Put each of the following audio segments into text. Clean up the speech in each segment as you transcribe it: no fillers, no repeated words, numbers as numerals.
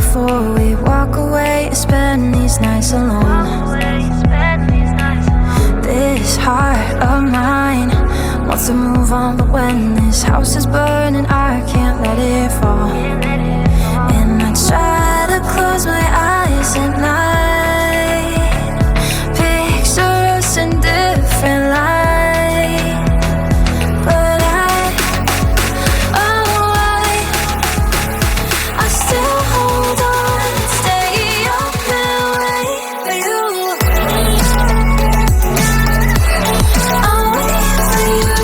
before we walk away and spend these nights alone. This heart of mine wants to move on, but when this house is burning, I can't let it fall. And I try to close my eyes at night, picture us in different light, but I still hold on, stay up and wait for you. I'll wait for you.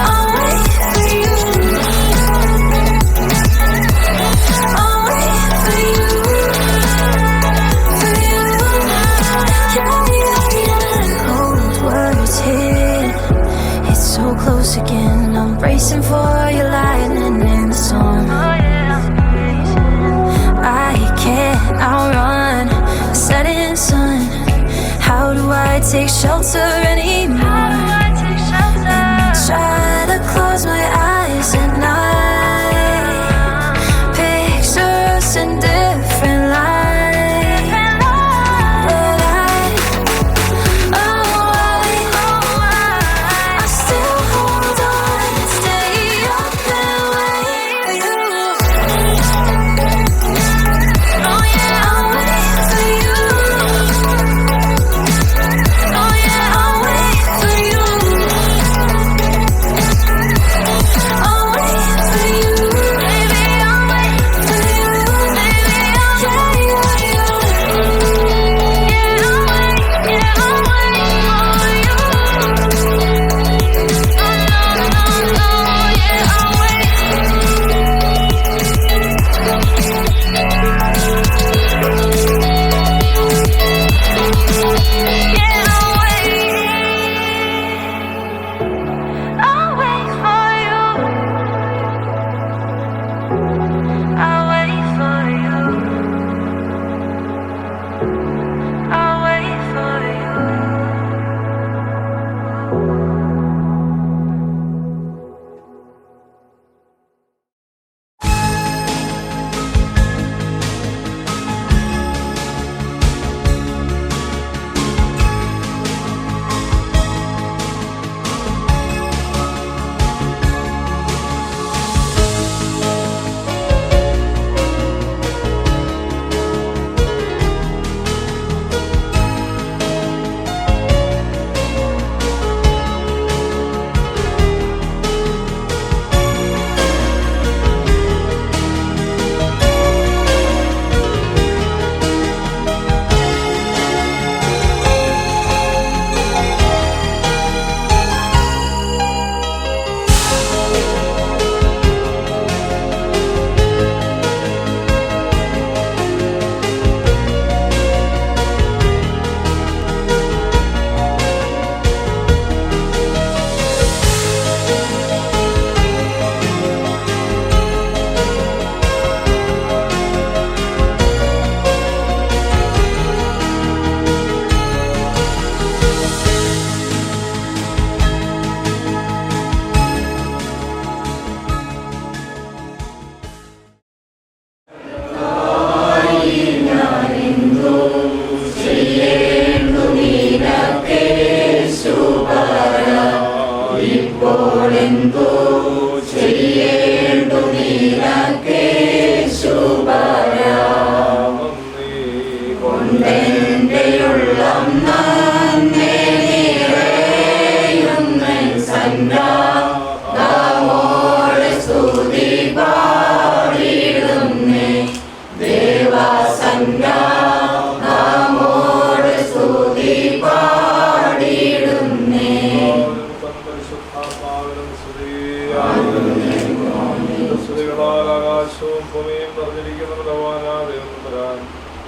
I'll wait for you. I'll wait for you. For you. Yeah. Cold words hit. It's so close again. I'm bracing for your lightning in the storm. I can't outrun the setting sun. How do I take shelter anymore? And I try to close my eyes at night, picture us in different light, but I still hold on, stay up and wait for you. Oh yeah, I'll wait for you. Oh yeah, I'll wait for you. I'll wait for you. Baby, I'll wait for you. Baby, I'll wait for you.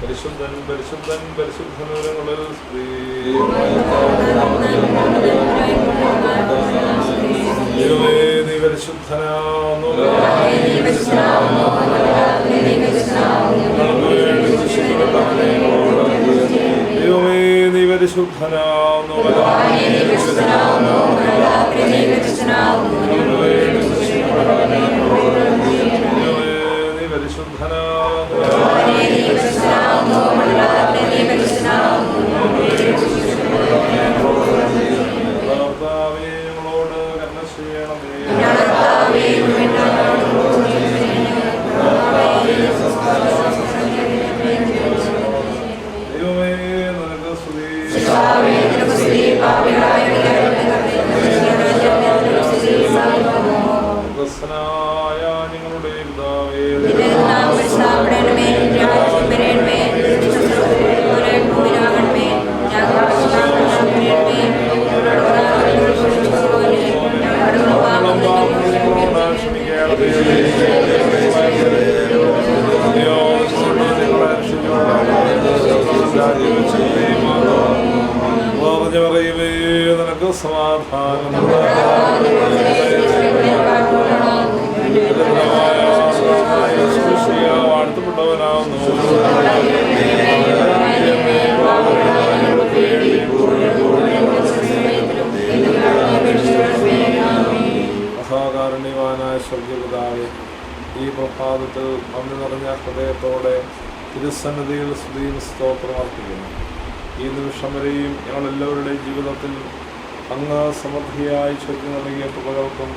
പരിശുദ്ധൻ പരിശുദ്ധൻ പരിശുദ്ധനുങ്ങളിൽ സ്ത്രീ നീ പരിശുദ്ധനാകുന്നു. ദൈവമേ നീ പരിശുദ്ധനാകുന്നു. ദൈവമേ നിങ്ങൾക്ക് സമാധാനം. വാഴ്ത്തപ്പെട്ടവനാവുന്നു. മഹാകാരുണ്യവാനായ സ്വർഗ്ഗപിതാവേ, ഈ പ്രഭാതത്തിൽ നന്ദി നിറഞ്ഞ ഹൃദയത്തോടെ തിരുസന്നിധിയിൽ സ്തുതിയും സ്തോത്രം അർപ്പിക്കുന്നു. ഈ നിമിഷം വരെയും ഞങ്ങളെല്ലാവരുടെയും ജീവിതത്തിൽ അങ്ങ് സമൃദ്ധിയായി ചൊല്ലി നൽകിയ കൃപകൾക്കും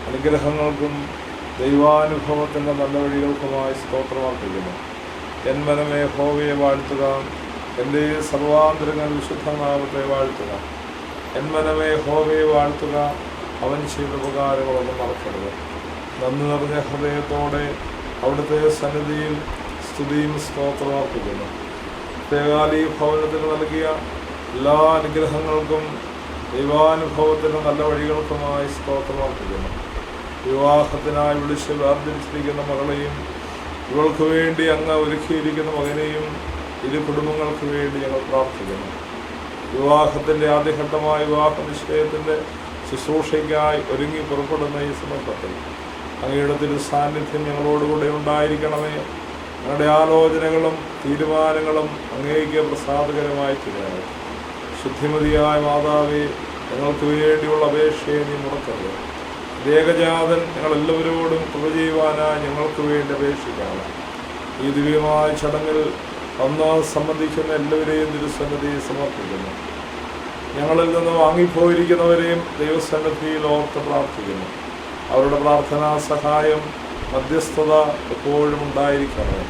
അനുഗ്രഹങ്ങൾക്കും ദൈവാനുഭവത്തിൻ്റെ നല്ല വഴികൾക്കുമായി സ്തോത്രം അർപ്പിക്കുന്നു. എൻ മനമേ യഹോവയെ വാഴ്ത്തുക, എൻ്റെ സർവാന്തരങ്ങൾ വിശുദ്ധനാമത്തെ വാഴ്ത്തുക. എൻ മനമേ യഹോവയെ വാഴ്ത്തുക, അവൻ ചെയ്ത ഉപകാരങ്ങളൊന്നും മറക്കരുത്. നന്ദി നിറഞ്ഞ ഹൃദയത്തോടെ അവിടുത്തെ സന്നിധിയിൽ സ്തുതിയും സ്തോത്രം അർപ്പിക്കുന്നു. പ്രത്യേകാലി ഭവനത്തിൽ നൽകിയ എല്ലാ അനുഗ്രഹങ്ങൾക്കും ദൈവാനുഭവത്തിൻ്റെ നല്ല വഴികൾക്കുമായി സ്തോത്രം അർപ്പിക്കുന്നു. വിവാഹത്തിനായി വിളിച്ച് വേർതിരിച്ചിരിക്കുന്ന മകളെയും ഇവൾക്ക് വേണ്ടി അങ്ങ് ഒരുക്കിയിരിക്കുന്ന മകനെയും ഇരു കുടുംബങ്ങൾക്ക് വേണ്ടി ഞങ്ങൾ പ്രാർത്ഥിക്കുന്നു. വിവാഹത്തിൻ്റെ ആദ്യഘട്ടമായ വിവാഹ നിശ്ചയത്തിൻ്റെ ശുശ്രൂഷയ്ക്കായി ഒരുങ്ങി പുറപ്പെടുന്ന ഈ സന്ദർഭത്തിൽ അങ്ങയുടെ തിരു സാന്നിധ്യം ഞങ്ങളോടുകൂടെ ഉണ്ടായിരിക്കണമേ. ഞങ്ങളുടെ ആലോചനകളും തീരുമാനങ്ങളും അങ്ങേക്ക് പ്രസാദകരമായി തീരണമേ. ശുദ്ധിമതിയായ മാതാവേ, ഞങ്ങൾക്ക് വേണ്ടിയുള്ള അപേക്ഷയെ നീ മുടക്കരുത്. ഏകജാതൻ ഞങ്ങളെല്ലാവരോടും കൃപ ചെയ്യുവാനായി ഞങ്ങൾക്ക് വേണ്ടി അപേക്ഷിക്കണം. ഈ ദിവ്യമായ ചടങ്ങിൽ അന്ന് സംബന്ധിക്കുന്ന എല്ലാവരെയും തിരുസന്നിധിയെ സമർപ്പിക്കുന്നു. ഞങ്ങളിൽ നിന്ന് വാങ്ങിപ്പോയിരിക്കുന്നവരെയും ദൈവസന്നിധിയിൽ ഓർത്ത് പ്രാർത്ഥിക്കുന്നു. അവരുടെ പ്രാർത്ഥനാ സഹായം മധ്യസ്ഥത എപ്പോഴും ഉണ്ടായിരിക്കണം.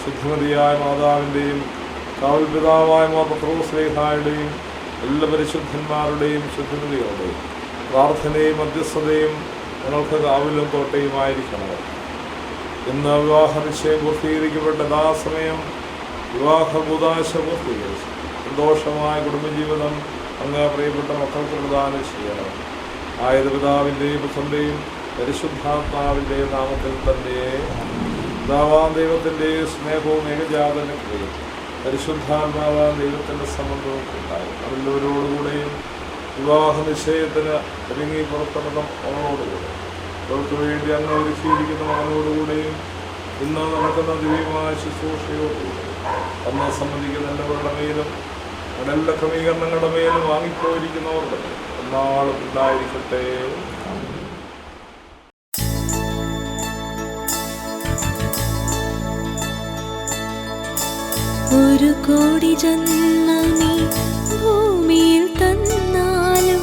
ശുദ്ധിമതിയായ മാതാവിൻ്റെയും കാവൽപിതാവായ പത്രോസ്ലീഹായുടെയും എല്ലാ പരിശുദ്ധന്മാരുടെയും ശുദ്ധിമതികളുടെയും പ്രാർത്ഥനയും മധ്യസ്ഥതയും ഞങ്ങൾക്ക് കാവലും കോട്ടയുമായിരിക്കണം. ഇന്ന് വിവാഹ നിശ്ചയം പൂർത്തീകരിക്കപ്പെട്ട സമയം വിവാഹ കൂദാശ പൂർത്തീകരിച്ചു സന്തോഷമായ കുടുംബജീവിതം അങ്ങ് പ്രിയപ്പെട്ട മക്കൾക്ക് പ്രദാനം ചെയ്യണം. ആയത് പിതാവിൻ്റെയും പുത്രൻ്റെയും പരിശുദ്ധാത്മാവിൻ്റെയും നാമത്തിൽ തന്നെ. പിതാവാം ദൈവത്തിൻ്റെ സ്നേഹവും ഏകജാതനയും പരിശുദ്ധാത്മാവാം ദൈവത്തിൻ്റെ സംബന്ധവും ഉണ്ടായി അവരെല്ലാവരോടുകൂടെയും വിവാഹ നിശ്ചയത്തിന് ഒരുങ്ങി പുറപ്പെടുന്ന അവളോടുകൂടെ അവർക്ക് വേണ്ടി അങ്ങ് ഒരുക്കിയിരിക്കുന്ന മകനോടുകൂടെയും ഇന്ന് നടക്കുന്ന ദിവ്യമായ ശുശ്രൂഷയോടുകൂടെ അന്ന് സംബന്ധിക്കുന്ന എല്ലാവരുടെ മേലും എല്ലാ ക്രമീകരണങ്ങളുടെ മേലും വാങ്ങിപ്പോയിരിക്കുന്നവരുടെ എന്നാളും ഉണ്ടായിരിക്കട്ടെ. ഒരു കോടി ജന്മമീ ഭൂമിയിൽ തന്നാലും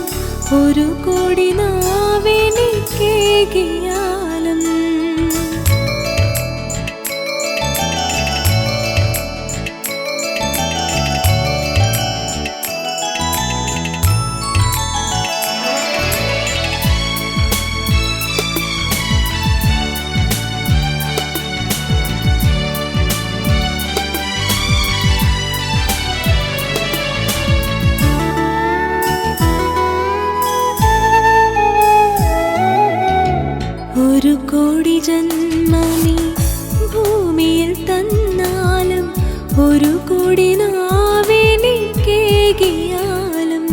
ഒരു കോടി നാവെനിക്കേകിയാലും ഒരു കോടി ജന്മമീ ഭൂമിയിൽ തന്നാലും ഒരു കോടി നാവെനിക്കേകിയാലും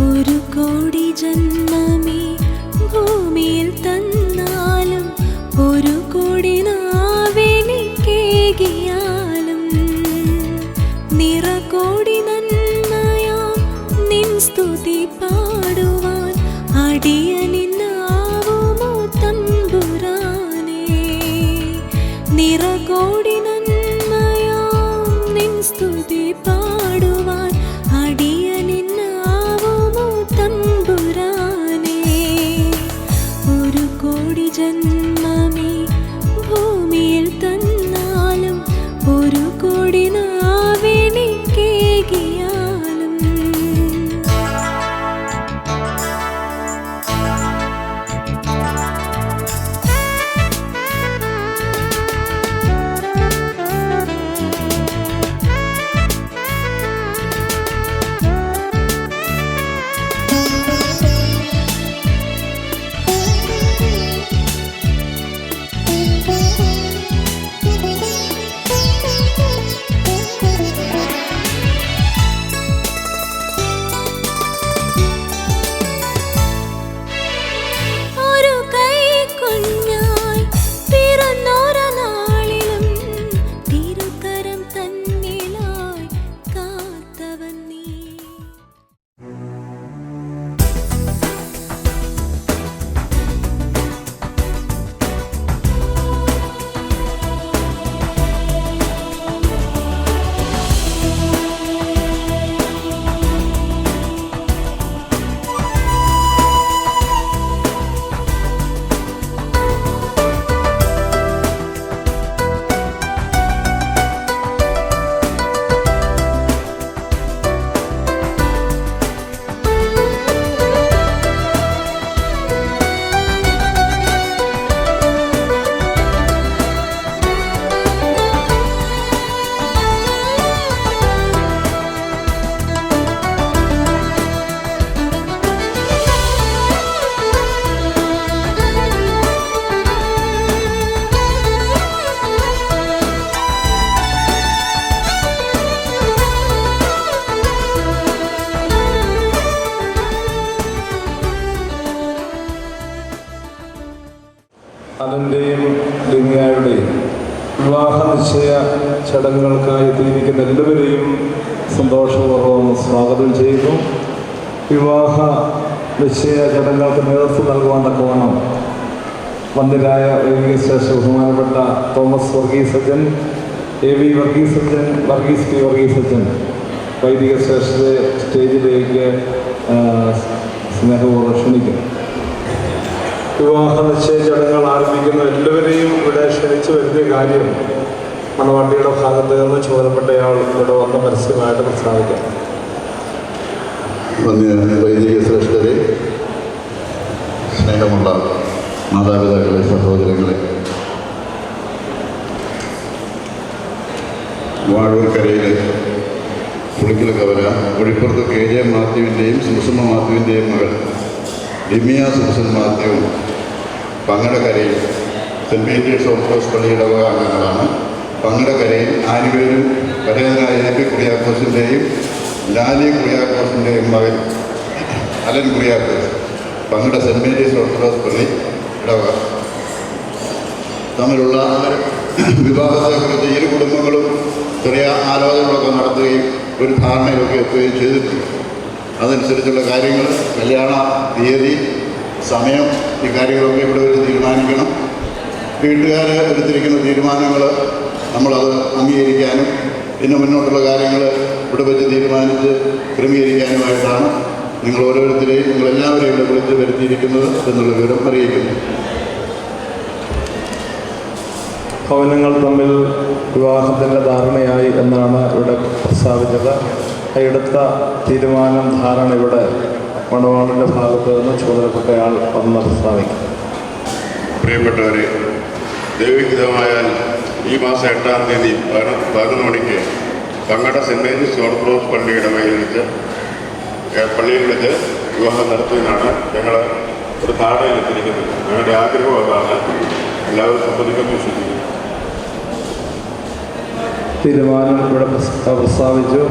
ഒരു കോടി ജന്മമീ ഭൂമിയിൽ തന്നാലും ഒരു കോടി നാവെനിക്കേകിയാലും നിറകോടി നന്മയാം നിൻ സ്തുതി പാടുവാൻ അടിയനിന്നാവുമോ തമ്പുരാനേ. നിറകോടി നന്മയാം നിൻ സ്തുതി പാടുവാൻ അടിയനിന്നാവുമോ തമ്പുരാനേ. ഒരു കോടി ജന്മമീ ഭൂമിയിൽ തന്നാലും ഒരു കോടി നാവെനിക്കേകിയാലും ലാലൻ്റെയും ലിംഗായുടെയും വിവാഹ നിശ്ചയ ചടങ്ങുകൾക്കായി എത്തിയിരിക്കുന്ന എല്ലാവരെയും സന്തോഷപൂർവ്വം സ്വാഗതം ചെയ്യുന്നു. വിവാഹ നിശ്ചയ ചടങ്ങുകൾക്ക് നേതൃത്വം നൽകുവാൻ തക്കവണ്ണം വന്ദ്യരായ വൈദികശ്രേഷ്ഠ ബഹുമാനപ്പെട്ട തോമസ് വർഗീസ് അച്ഛൻ, AV വർഗീസ് അച്ഛൻ, വർഗീസ് P. വർഗീസ് അച്ഛൻ വൈദികശ്രേഷ്ഠരെ സ്റ്റേജിലേക്ക് സ്നേഹപൂർവ്വം ക്ഷണിക്കുന്നു. വിവാഹ നിശ്ചയ ചടങ്ങുകൾ ആരംഭിക്കുന്ന എല്ലാവരെയും ഇവിടെ ക്ഷണിച്ചു വരുത്തിയ കാര്യം മണവാട്ടിയുടെ ഭാഗത്ത് നിന്ന് ചുമതലപ്പെട്ടയാൾ ഇവിടെ വന്ന് പരസ്യമായിട്ട് പ്രസ്താവിക്കാം. വൈദിക ശ്രേഷ്ഠരെ, സ്നേഹമുള്ള മാതാപിതാക്കളെ, സഹോദരങ്ങളെ, വാഴൂർക്കരയിലെ പുളിക്കൽ കവല ഒഴിപ്പുറത്ത് KJ മാത്യുവിൻ്റെയും സുസമ്മ മാത്യുവിൻ്റെയും മകൾ ലിമിയ സുസൻ മാത്യുവും പങ്ങടക്കരയിൽ സെൻറ്റ് പീറ്റേഴ്സ് ഓർത്തഡോക്സ് പള്ളിയുടെ അംഗങ്ങളാണ്. പങ്ങടക്കരയിൽ ആനുപേരും പരേതനായ AP കുര്യാക്കോസിൻ്റെയും ലാലി കുര്യാക്കോസിൻ്റെയും മകൻ Alan Kuriakose Pangada Saint Mary's Orthodox പള്ളി ഇടവക തമ്മിലുള്ള വിവാഹത്തെക്കുറിച്ച് ഇരു കുടുംബങ്ങളും ചെറിയ ആലോചനകളൊക്കെ നടത്തുകയും ഒരു ധാരണയിലൊക്കെ എത്തുകയും ചെയ്തിട്ടുണ്ട്. അതനുസരിച്ചുള്ള കാര്യങ്ങൾ, കല്യാണ തീയതി, സമയം, ഈ കാര്യങ്ങളൊക്കെ ഇവിടെ വെച്ച് തീരുമാനിക്കണം. വീട്ടുകാർ എടുത്തിരിക്കുന്ന തീരുമാനങ്ങൾ നമ്മളത് അംഗീകരിക്കാനും പിന്നെ മുന്നോട്ടുള്ള കാര്യങ്ങൾ ഇവിടെ വെച്ച് തീരുമാനിച്ച് ക്രമീകരിക്കാനുമായിട്ടാണ് നിങ്ങൾ ഓരോരുത്തരെയും, നിങ്ങളെല്ലാവരെയും ഇവിടെ വിളിച്ച് വരുത്തിയിരിക്കുന്നത് എന്നുള്ള വിവരം അറിയിക്കുന്നു. ഭവനങ്ങൾ തമ്മിൽ വിവാഹത്തിൻ്റെ ധാരണയായി എന്നാണ് ഇവിടെ പ്രസ്താവിച്ചത്. എടുത്ത തീരുമാനം, ധാരണ ഇവിടെ മണവാളിൻ്റെ ഭാഗത്ത് നിന്ന് ചുമതലപ്പെട്ടയാൾ വന്ന് പ്രസ്താവിക്കും. പ്രിയപ്പെട്ടവരെ, ദൈവഹിതമായാൽ ഈ മാസം 8-ാം തീയതി 11 മണിക്ക് പങ്ങട സെൻറ്റ് മേരീസ് ഓർത്തഡോക്സ് പള്ളിയുടെ പള്ളിയിൽ വെച്ച് വിവാഹം നടത്തുന്നതിനാണ് ഞങ്ങൾ ഒരു ധാരണയിലെത്തിയിരിക്കുന്നത്. ഞങ്ങളുടെ ആഗ്രഹം അതാണ്. എല്ലാവരും സമ്മതിക്കുന്നു വിശ്വസിക്കുന്നു. തീരുമാനം ഇവിടെ പ്രസ്താവിച്ചു.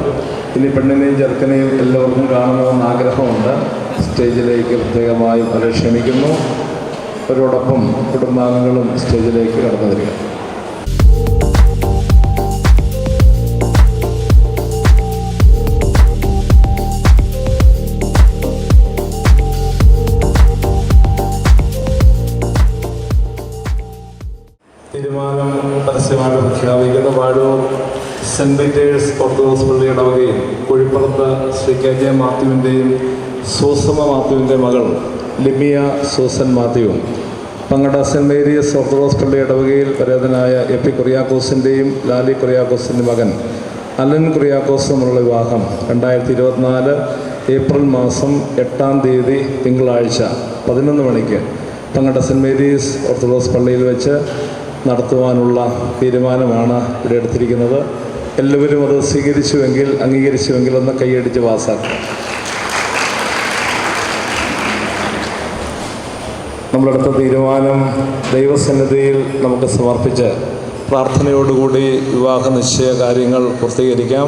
ഇനി പെണ്ണിനെയും ചെറുക്കനെയും എല്ലാവർക്കും കാണണമെന്ന് ആഗ്രഹമുണ്ട്. സ്റ്റേജിലേക്ക് പ്രത്യേകമായും അവരെ ക്ഷണിക്കുന്നു. അവരോടൊപ്പം കുടുംബാംഗങ്ങളും സ്റ്റേജിലേക്ക് കടന്നു വരിക. തീരുമാനം പരസ്യമായിട്ട് പ്രഖ്യാപിക്കുന്ന വാഴൂർ സെൻറ്റ് പീറ്റേഴ്സ് ഓർത്തഡോക്സ് പള്ളിയുടെ ഇടവകയിൽ കുഴിപ്പുറത്ത് ശ്രീ KJ മാത്യുവിൻ്റെയും സൂസമ്മ മാത്യുവിൻ്റെ മകൾ ലിമിയ സൂസൻ മാത്യുവും പങ്ങട സെൻറ്റ് മേരീസ് ഓർത്തഡോക്സ് പള്ളിയുടെ ഇടവകയിൽ പരേതനായ AP കുര്യാക്കോസിൻ്റെയും ലാലി കുര്യാക്കോസിൻ്റെ മകൻ അലൻ കുര്യാക്കോസ് തമ്മിലുള്ള വിവാഹം 2024 ഏപ്രിൽ മാസം 8-ാം തീയതി തിങ്കളാഴ്ച 11 മണിക്ക് പങ്ങട സെൻറ്റ് മേരീസ് ഓർത്തഡോക്സ് പള്ളിയിൽ വെച്ച് നടത്തുവാനുള്ള തീരുമാനമാണ് ഇവിടെ എടുത്തിരിക്കുന്നത്. എല്ലാവരും അത് അംഗീകരിച്ചുവെങ്കിൽ ഒന്ന് കൈയടിച്ച് പാസ്സാക്കും. നമ്മളെടുത്ത തീരുമാനം ദൈവസന്നിധിയിൽ നമുക്ക് സമർപ്പിച്ച് പ്രാർത്ഥനയോടുകൂടി വിവാഹ നിശ്ചയ കാര്യങ്ങൾ പൂർത്തീകരിക്കാം.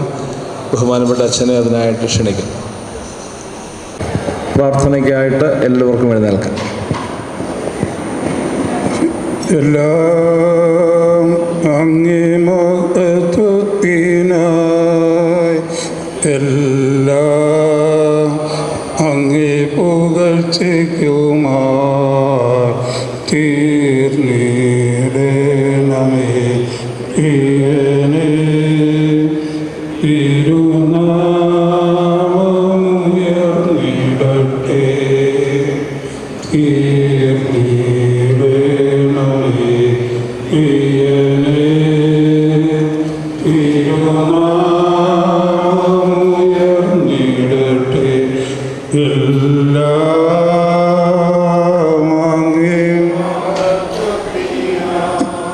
ബഹുമാനപ്പെട്ട അച്ഛനെ അതിനായിട്ട് ക്ഷണിക്കും. പ്രാർത്ഥനയ്ക്കായിട്ട് എല്ലാവർക്കും എഴുന്നേൽക്കാം. എല്ലാം അങ്ങേ മഹത്വത്തിനായി, എല്ലാം അങ്ങേ പുകഴ്ചയ്ക്കുമായി തീർന്നിടണമേ. പ്രിയനേ, തിരുനാമമുയർന്നിടട്ടെ.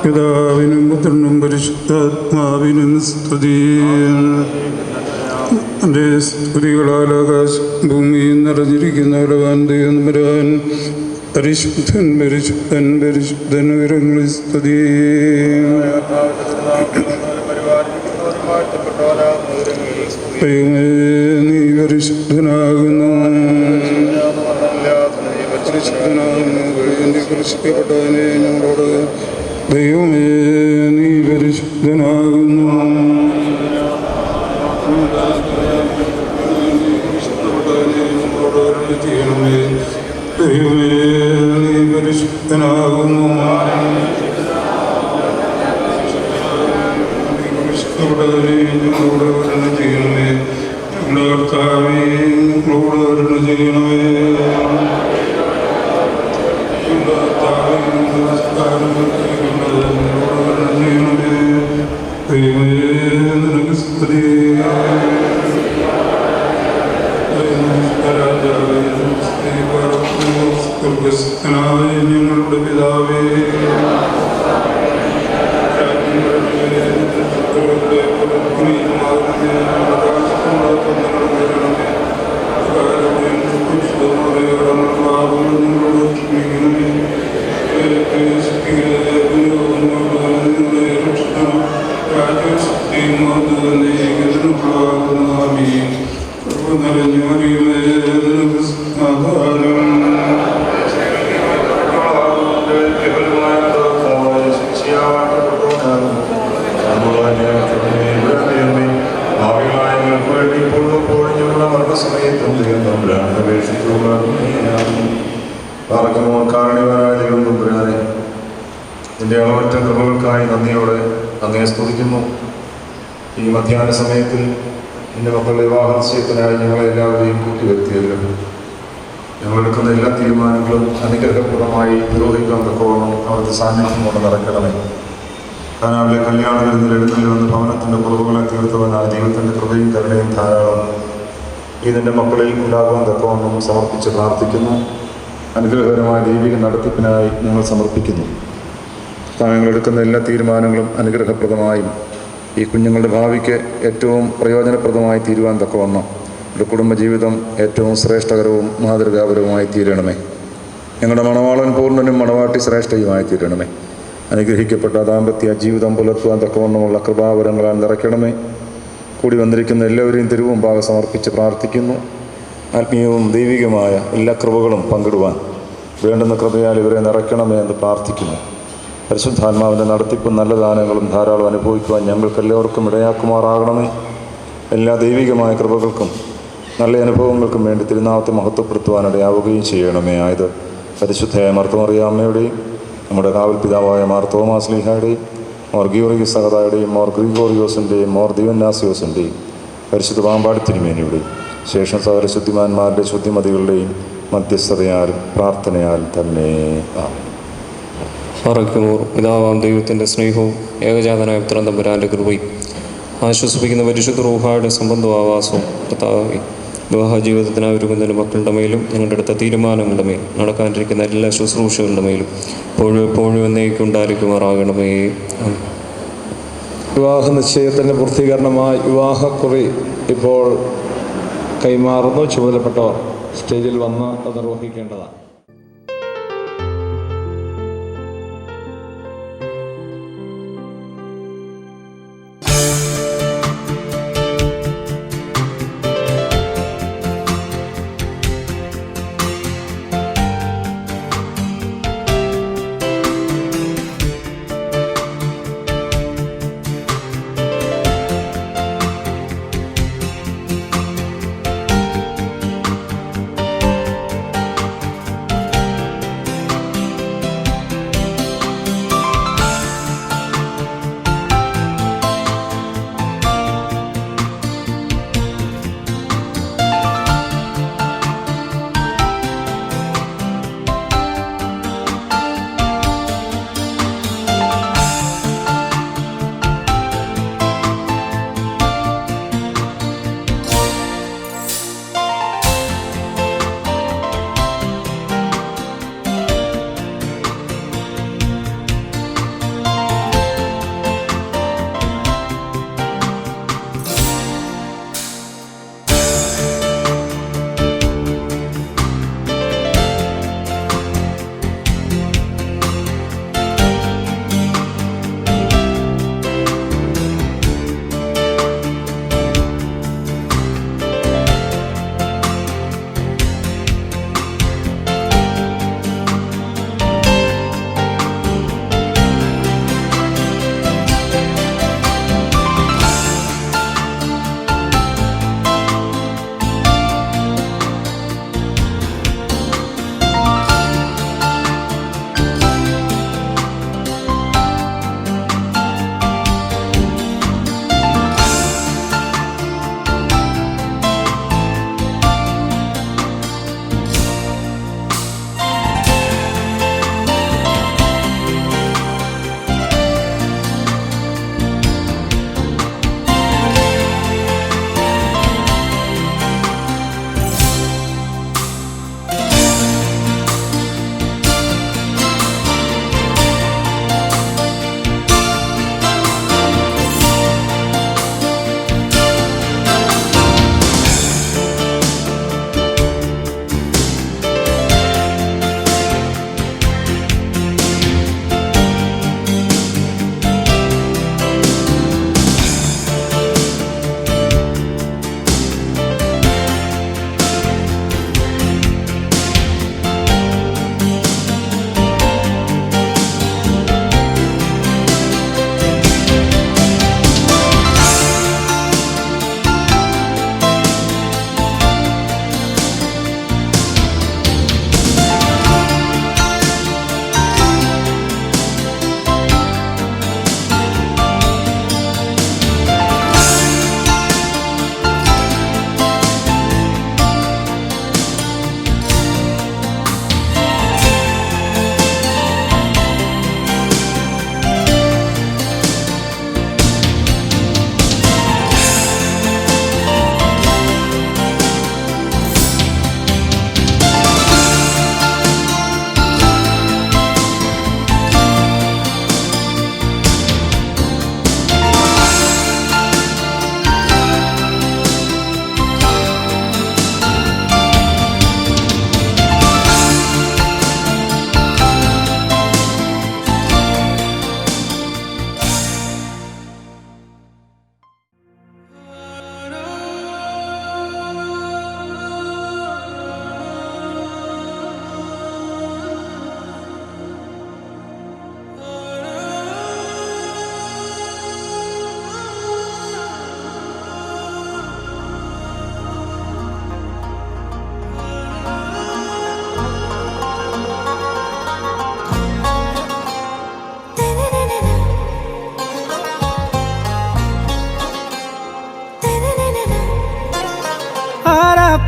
പിതാവിനും പുത്രനും പരിശുദ്ധാത്മാവിനും സ്തുതി. എൻ്റെ സ്തുതികളാൽ ആകാശം ഭൂമിയും നിറഞ്ഞിരിക്കുന്ന ദൈവം വരാൻ പരിശുദ്ധൻ പരിശുദ്ധൻ പരിശുദ്ധൻ ഉയരങ്ങളിൽ സ്തുതി. നീ പരിശുദ്ധനാകുന്നു, പരിശുദ്ധനാകുന്നു. പരിശുദ്ധപ്പെട്ടവനെ ഞങ്ങളോട് ഞങ്ങളോട് കരുണ ചെയ്യണമേ. ഞങ്ങളുടെ കർത്താവേ, ഞങ്ങളോട് കരുണ ചെയ്യണമേ. ഞങ്ങളുടെ കർത്താവേ, ഞങ്ങളോട് കരുണ ചെയ്യണമേ. ദൈവമേ, നിനക്ക് സ്തുതി. രാജാവേ, സ്വർഗ്ഗസ്ഥനായ ഞങ്ങളുടെ പിതാവേ, നിന്റെ അളവറ്റ കൃപകൾക്കായി നന്ദിയോടെ അങ്ങേ സ്തുതിക്കുന്നു. ഈ മധ്യാഹ്ന സമയത്തിൽ നിന്റെ മക്കളുടെ വിവാഹ നിശ്ചയത്തിനായി ഞങ്ങളെ എല്ലാവരെയും കൂട്ടിവരുത്തിയല്ലോ. ഞങ്ങളെടുക്കുന്ന എല്ലാ തീരുമാനങ്ങളും അനുഗ്രഹപ്രദമായി നിരോധിക്കാൻ തക്കോണം അവിടുത്തെ സാന്നിധ്യം കൊണ്ട് നടക്കണമേ. കാനാവിലെ കല്യാണ വിരുന്നിൽ എഴുന്നള്ളി വന്ന് ഭവനത്തിൻ്റെ കുറവുകളെ തീർത്തവനായ ദൈവത്തിൻ്റെ കൃപയും കരുണയും ധാരാളം ഈ നിന്റെ മക്കളിൽ ഉണ്ടാകുവാൻ തക്കവണ്ണം സമർപ്പിച്ച് പ്രാർത്ഥിക്കുന്നു. അനുഗ്രഹകരമായ ദൈവിക നടത്തിപ്പിനായി ഞങ്ങൾ സമർപ്പിക്കുന്നു. ഞങ്ങളെടുക്കുന്ന എല്ലാ തീരുമാനങ്ങളും അനുഗ്രഹപ്രദമായും ഈ കുഞ്ഞുങ്ങളുടെ ഭാവിക്ക് ഏറ്റവും പ്രയോജനപ്രദമായി തീരുവാൻ തക്കവണ്ണം ഒരു കുടുംബജീവിതം ഏറ്റവും ശ്രേഷ്ഠകരവും മാതൃകാപരവുമായി തീരണമേ. ഞങ്ങളുടെ മണവാളൻ പൂർണ്ണനും മണവാട്ടി ശ്രേഷ്ഠയുമായി തീരണമേ. അനുഗ്രഹിക്കപ്പെട്ട ദാമ്പത്യ ജീവിതം പുലർത്തുവാൻ തക്കവണ്ണമുള്ള കൃപാവരങ്ങളാൽ നിറയ്ക്കണമേ. കൂടി വന്നിരിക്കുന്ന എല്ലാവരെയും തിരുമുമ്പാകെ സമർപ്പിച്ച് പ്രാർത്ഥിക്കുന്നു. ആത്മീയവും ദൈവികമായ എല്ലാ കൃപകളും പങ്കിടുവാൻ വേണ്ടുന്ന കൃപയാൽ ഇവരെ നിറയ്ക്കണമേ എന്ന് പ്രാർത്ഥിക്കുന്നു. പരിശുദ്ധാത്മാവിൻ്റെ നടത്തിപ്പും നല്ല ദാനങ്ങളും ധാരാളം അനുഭവിക്കുവാൻ ഞങ്ങൾക്കെല്ലാവർക്കും ഇടയാക്കുമാറാകണമേ. എല്ലാ ദൈവികമായ കൃപകൾക്കും നല്ല അനുഭവങ്ങൾക്കും വേണ്ടി തിരുനാമത്തെ മഹത്വപ്പെടുത്തുവാനിടയാവുകയും ചെയ്യണമേ. ആയത് പരിശുദ്ധയായ മർത്തമറിയാമ്മയുടെയും നമ്മുടെ കാവൽ പിതാവായ മാർ തോമാസ് ലീഹായുടെയും മോർ ഗീവർഗീസ് സഹതായുടെയും മോർ ഗ്രിഗോറിയോസിൻ്റെയും മോർ ദിവന്യാസിയോസിൻ്റെയും പരിശുദ്ധ പാമ്പാടി തിരുമേനിയുടെയും ശേഷം സകല ശുദ്ധിമാന്മാരുടെ ശുദ്ധിമതികളുടെയും മധ്യസ്ഥതയാലും പ്രാർത്ഥനയാലും തന്നെ മറയ്ക്കുമോർ പിതാവാം ദൈവത്തിൻ്റെ സ്നേഹവും ഏകജാതനായ പുത്രൻ തമ്പുരാൻ്റെ കൃപയും ആശ്വസിപ്പിക്കുന്ന പരിശുദ്ധ റൂഹായുടെ സംബന്ധവാസവും കർത്താവേ, വിവാഹ ജീവിതത്തിനായി ഒരുങ്ങുന്ന മക്കളുടെ മേലും ഞങ്ങളുടെ അടുത്ത തീരുമാനങ്ങളുടെ മേലും നടക്കാനിരിക്കുന്ന എല്ലാ ശുശ്രൂഷകളുടെ മേലും എപ്പോഴും എന്നേക്കും ഉണ്ടായിരിക്കുമാറാകണമേ. വിവാഹ നിശ്ചയത്തിൻ്റെ പൂർത്തീകരണമായി വിവാഹക്കുറി ഇപ്പോൾ കൈമാറുന്നു. ചുമതലപ്പെട്ടവർ സ്റ്റേജിൽ വന്ന് അത് നിർവഹിക്കേണ്ടതാണ്.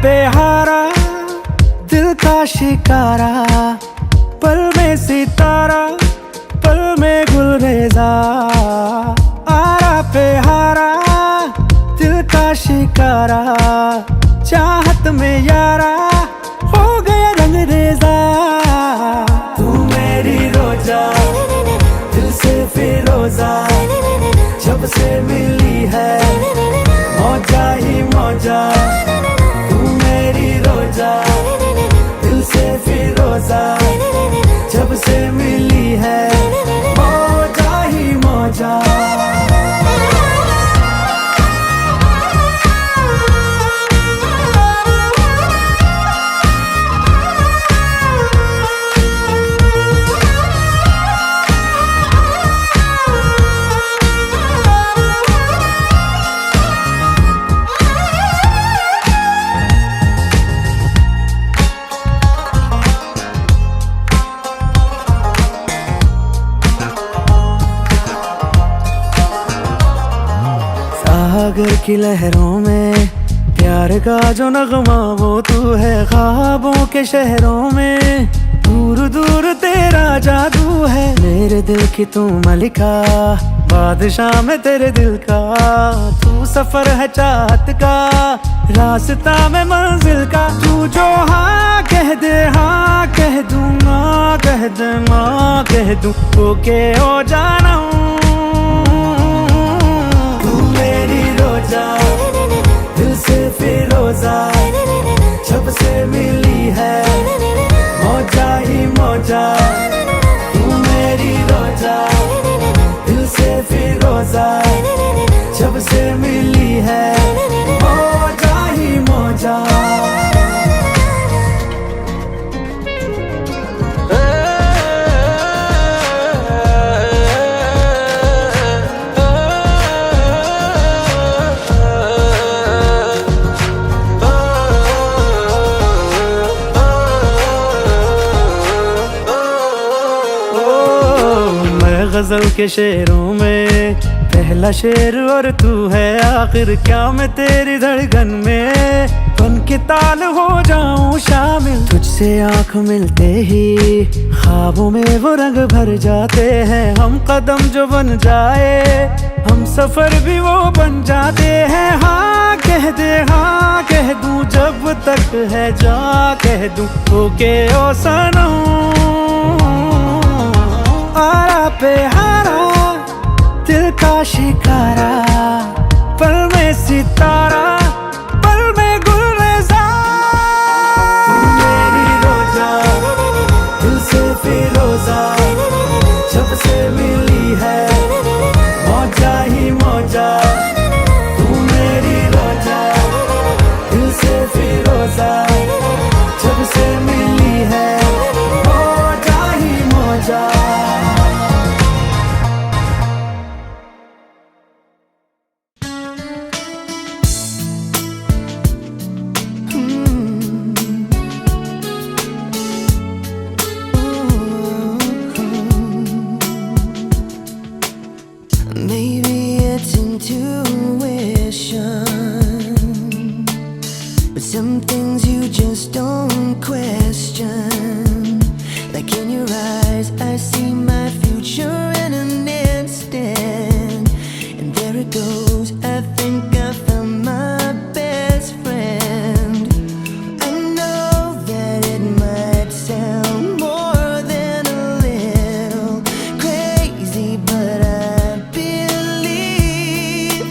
पे हारा दिल का शिकारा, पल में सितारा पल में गुलरेजा। आरा पे हारा दिल का शिकारा, चाहत में यारा हो गया रंगरेजा। तू मेरी रोजा दिल से फिरोजा, जब से मिली है मौजा ही मौजा। तू मेरी रोजा दिल से फिरोजा, जब से मिली है मौजा ही मौजा। सागर की लहरों में प्यार का जो नगमा वो तू है। ख्वाबों के शहरों में दूर दूर तेरा जादू है। मेरे दिल की तू मलिका, बादशाह में तेरे दिल का। तू सफर है चाहत का, रास्ता में मंजिल का। तू जो हाँ कह दे हाँ कह दूँ, ना कह दे माँ कह दूँ, ओके हो जाना हूँ। मेरी रोजा दिल से फिरोजा, जब से मिली है मौजा ही मौजा। तू मेरी रोजा दिल से फिरोजा, जब से मिली है मौजा ही मौजा। गजल के शेरों में पहला शेर और तू है आखिर। क्या मैं तेरी धड़कन में बन के ताल हो जाऊं शामिल। तुझसे आंख मिलते ही ख्वाबों में वो रंग भर जाते हैं। हम कदम जो बन जाए हम सफर भी वो बन जाते हैं। हाँ कह दे हाँ कह दूं, जब तक है जा कह दूं, ओके ओ सनम। आरा पे हारा दिल का शिकारा, पल में सितारा पल में गुलरेजा। मेरी रोजा दिल से फिरोजा, जब से मिली है मौजा ही मौजा। तू मेरी रोजा दिल से फिरोजा, जब से मिली है मौजा ही मौजा। Maybe it's intuition, but some things you just don't question. Like in your eyes, I see my future in an instant. And there it goes, I think I found my best friend. I know that it might sound more than a little crazy, but I believe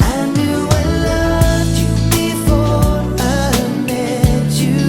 I knew I loved you before I met you.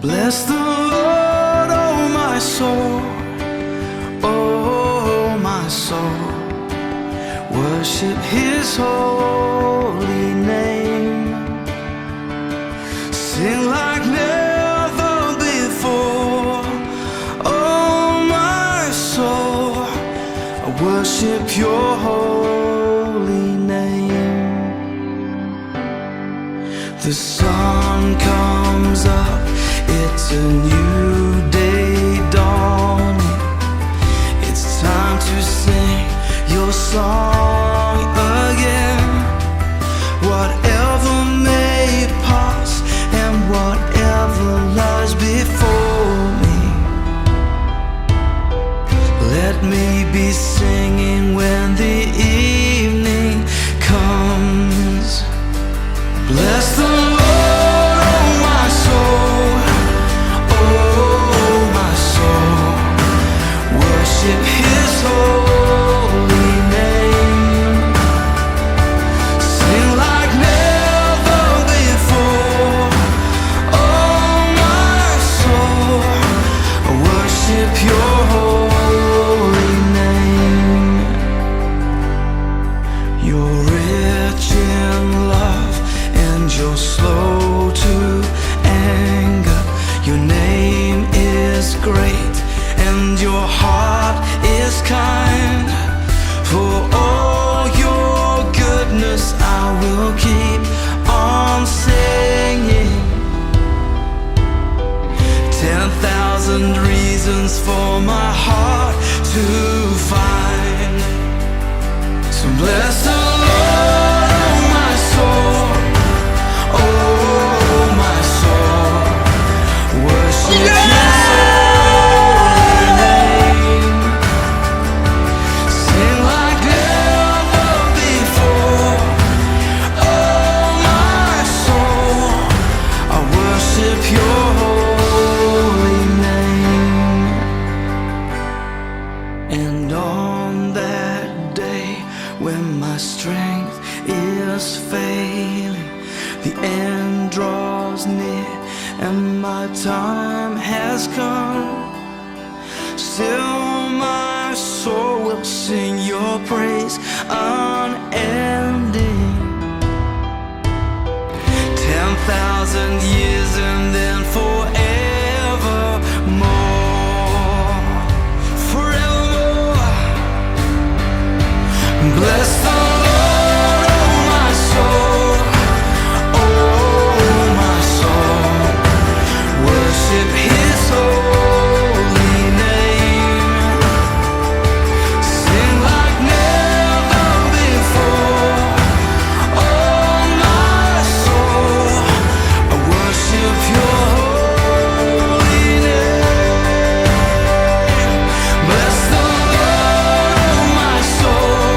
Bless the Lord, oh my soul, oh my soul. Worship His holy name. Sing like never before, oh my soul. I worship Your holy name. The sun comes up, it's a new day dawning. It's time to sing Your song again. Whatever may pass and whatever lies before me, let me be singing when the evening comes. Bless the Lord, oh my soul, oh my soul. Worship His holy name. Sing like never before, oh my soul. Worship Your holy name. You're rich in love and You're slow to anger. Your name is great and Your heart is kind. For all Your goodness I will keep on singing. 10,000 reasons for my heart to find. So bless the Lord, oh my soul, oh my soul. Worship His holy name. Sing like never before, oh my soul. I worship Your holy name. And on that day when my strength is failing, the end draws near and my time has come, still my soul will sing Your praise unending. 10,000 years and then forevermore, forevermore. Bless the Lord, oh my soul, oh my soul. Worship His holy name. Sing like never before, oh my soul. I worship Your holy name. Bless the Lord, oh my soul,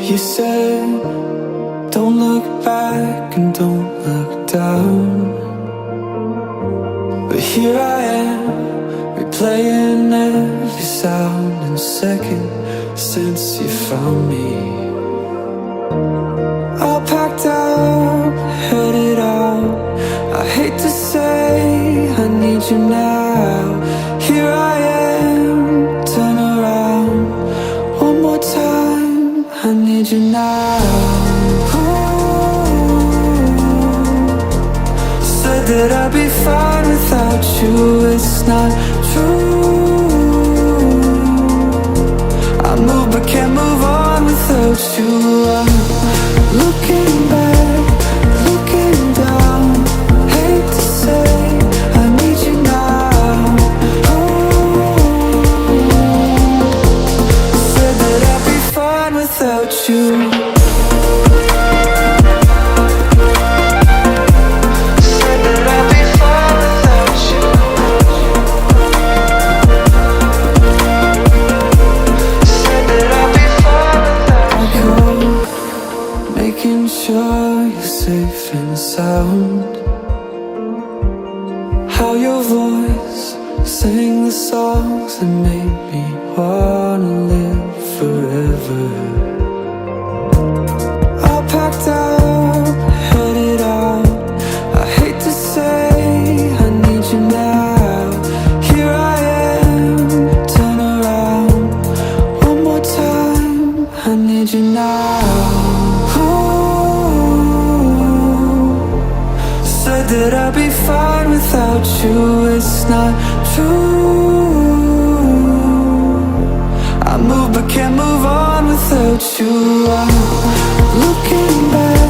You said, don't look back and don't look down. But here I am, replaying every sound and second since you found me. All packed up, headed out. I hate to say I need you now. Here I am, turn around. One more time, I need you now. Ooh, said that I'd be fine without you, it's not true. I move but can't move on without you. I'm looking back, looking down. Hate to say I need you now. Said that I'd be fine without you. Said that I'd be fine without you. Said that I'd be fine without you. Making sure you're safe and sound. How your voice sang the songs that made me wanna live forever. All packed up, headed out. I hate to say I need you now. Here I am, turn around. One more time, I need you now. Ooh, said that I'd be fine without you, it's not true. I move but can't move on without you. I'm looking back,